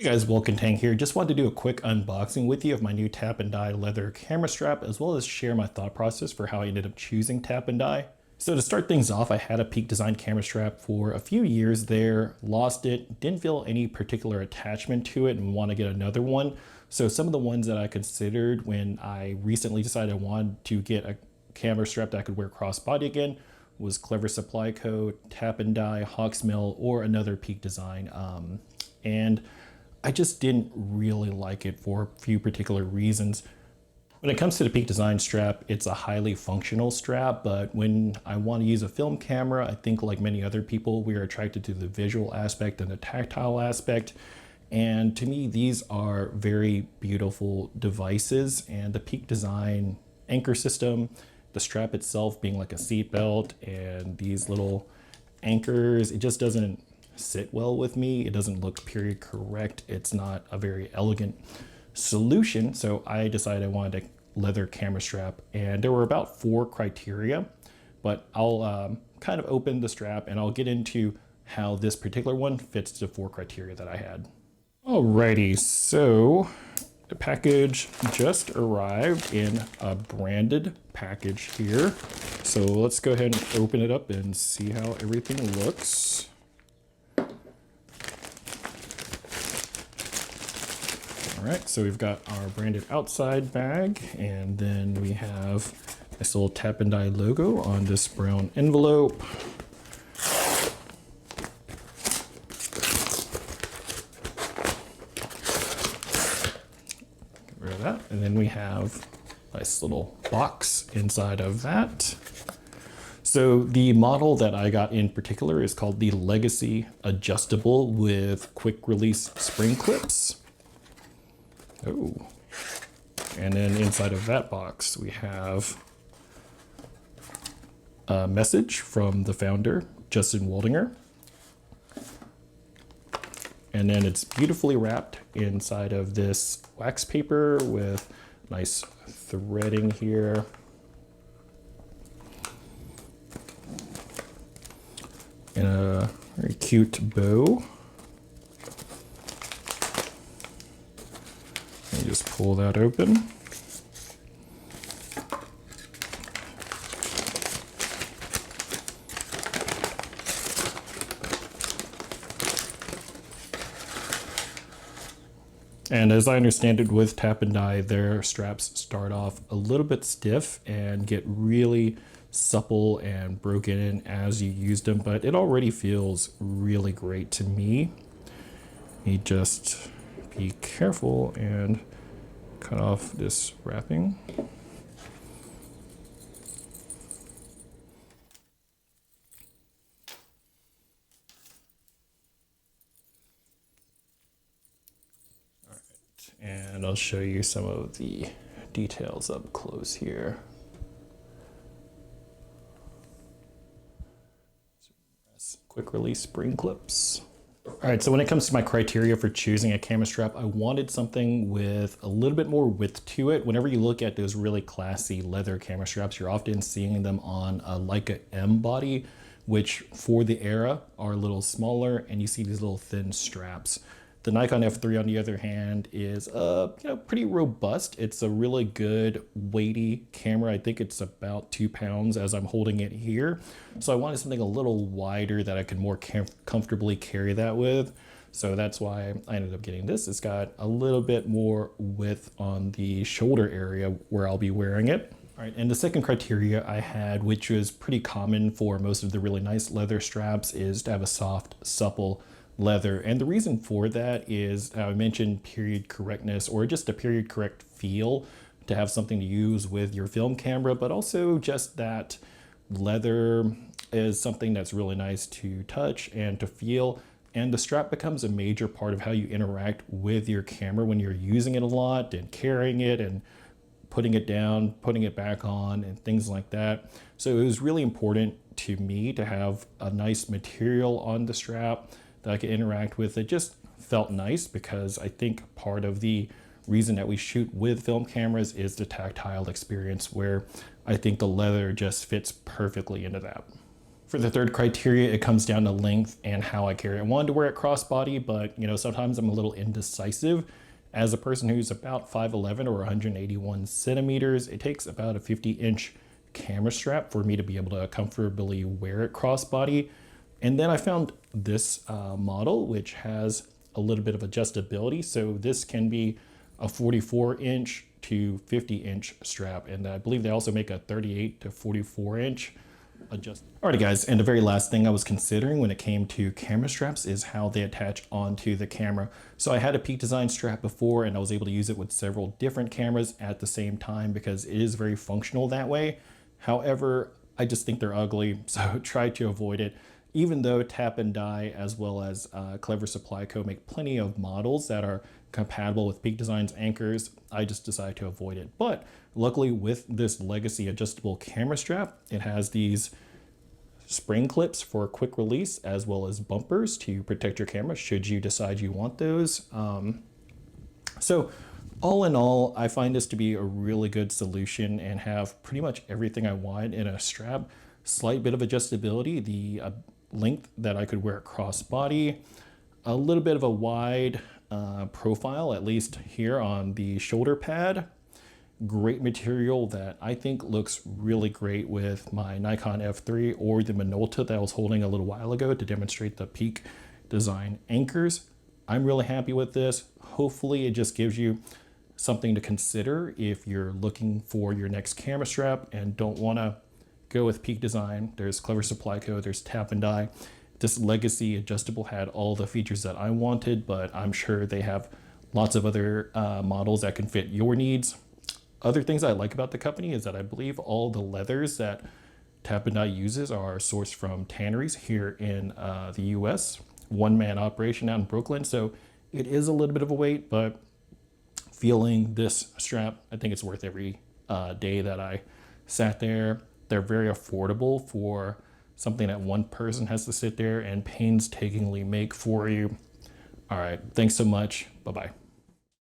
Hey guys, Vulcan Tank here. Just wanted to do a quick unboxing with you of my new Tap and Die leather camera strap, as well as share my thought process for how I ended up choosing Tap and Die. So to start things off, I had a Peak Design camera strap for a few years there, lost it, didn't feel any particular attachment to it and want to get another one. So some of the ones that I considered when I recently decided I wanted to get a camera strap that I could wear crossbody again was Clever Supply Co., Tap and Die, Hawksmill, or another Peak Design. And I just didn't really like it for a few particular reasons. When it comes to the Peak Design strap, it's a highly functional strap, but when I want to use a film camera, I think like many other people, we are attracted to the visual aspect and the tactile aspect. And to me, these are very beautiful devices, and the Peak Design anchor system, the strap itself being like a seat belt, and these little anchors, it just doesn't sit well with me. It doesn't look period correct. It's not a very elegant solution. So I decided I wanted a leather camera strap, and there were about 4 criteria, but I'll kind of open the strap and I'll get into how this particular one fits the 4 criteria that I had. Alrighty, so the package just arrived in a branded package here. So let's go ahead and open it up and see how everything looks. All right, so we've got our branded outside bag, and then we have this little Tap and Die logo on this brown envelope. Get rid of that. And then we have a nice little box inside of that. So the model that I got in particular is called the Legacy Adjustable with quick release spring clips. Oh, and then inside of that box, we have a message from the founder, Justin Waldinger. And then it's beautifully wrapped inside of this wax paper with nice threading here. And a very cute bow. Just pull that open. And as I understand it, with Tap and Die, their straps start off a little bit stiff and get really supple and broken in as you use them, but it already feels really great to me. You just be careful and cut off this wrapping. All right, and I'll show you some of the details up close here. Quick release spring clips. All right, so when it comes to my criteria for choosing a camera strap, I wanted something with a little bit more width to it. Whenever you look at those really classy leather camera straps, you're often seeing them on a Leica M body, which for the era are a little smaller, and you see these little thin straps. The Nikon F3, on the other hand, is pretty robust. It's a really good weighty camera. I think it's about 2 pounds as I'm holding it here. So I wanted something a little wider that I could more comfortably carry that with. So that's why I ended up getting this. It's got a little bit more width on the shoulder area where I'll be wearing it. All right, and the second criteria I had, which was pretty common for most of the really nice leather straps, is to have a soft, supple leather. And the reason for that is I mentioned period correctness, or just a period correct feel, to have something to use with your film camera, but also just that leather is something that's really nice to touch and to feel. And the strap becomes a major part of how you interact with your camera when you're using it a lot and carrying it and putting it down, putting it back on, and things like that. So it was really important to me to have a nice material on the strap that I could interact with. It just felt nice because I think part of the reason that we shoot with film cameras is the tactile experience, where I think the leather just fits perfectly into that. For the third criteria, it comes down to length and how I carry it. I wanted to wear it crossbody, but sometimes I'm a little indecisive. As a person who's about 5'11 or 181 centimeters, it takes about a 50-inch camera strap for me to be able to comfortably wear it crossbody. And then I found this model, which has a little bit of adjustability. So this can be a 44-inch to 50-inch strap. And I believe they also make a 38 to 44-inch adjust. Alrighty guys, and the very last thing I was considering when it came to camera straps is how they attach onto the camera. So I had a Peak Design strap before and I was able to use it with several different cameras at the same time because it is very functional that way. However, I just think they're ugly, so try to avoid it. Even though Tap and Die as well as Clever Supply Co make plenty of models that are compatible with Peak Design's anchors, I just decided to avoid it. But luckily with this Legacy adjustable camera strap, it has these spring clips for quick release as well as bumpers to protect your camera should you decide you want those. So all in all, I find this to be a really good solution and have pretty much everything I want in a strap. Slight bit of adjustability, the length that I could wear it crossbody, a little bit of a wide profile, at least here on the shoulder pad. Great material that I think looks really great with my Nikon F3 or the Minolta that I was holding a little while ago to demonstrate the Peak Design anchors. I'm really happy with this. Hopefully it just gives you something to consider if you're looking for your next camera strap and don't want to go with Peak Design. There's Clever Supply Co, there's Tap and Die. This Legacy adjustable had all the features that I wanted, but I'm sure they have lots of other models that can fit your needs. Other things I like about the company is that I believe all the leathers that Tap and Die uses are sourced from tanneries here in the US. One-man operation out in Brooklyn, so it is a little bit of a wait, but feeling this strap, I think it's worth every day that I sat there. They're very affordable for something that one person has to sit there and painstakingly make for you. All right, thanks so much. Bye-bye.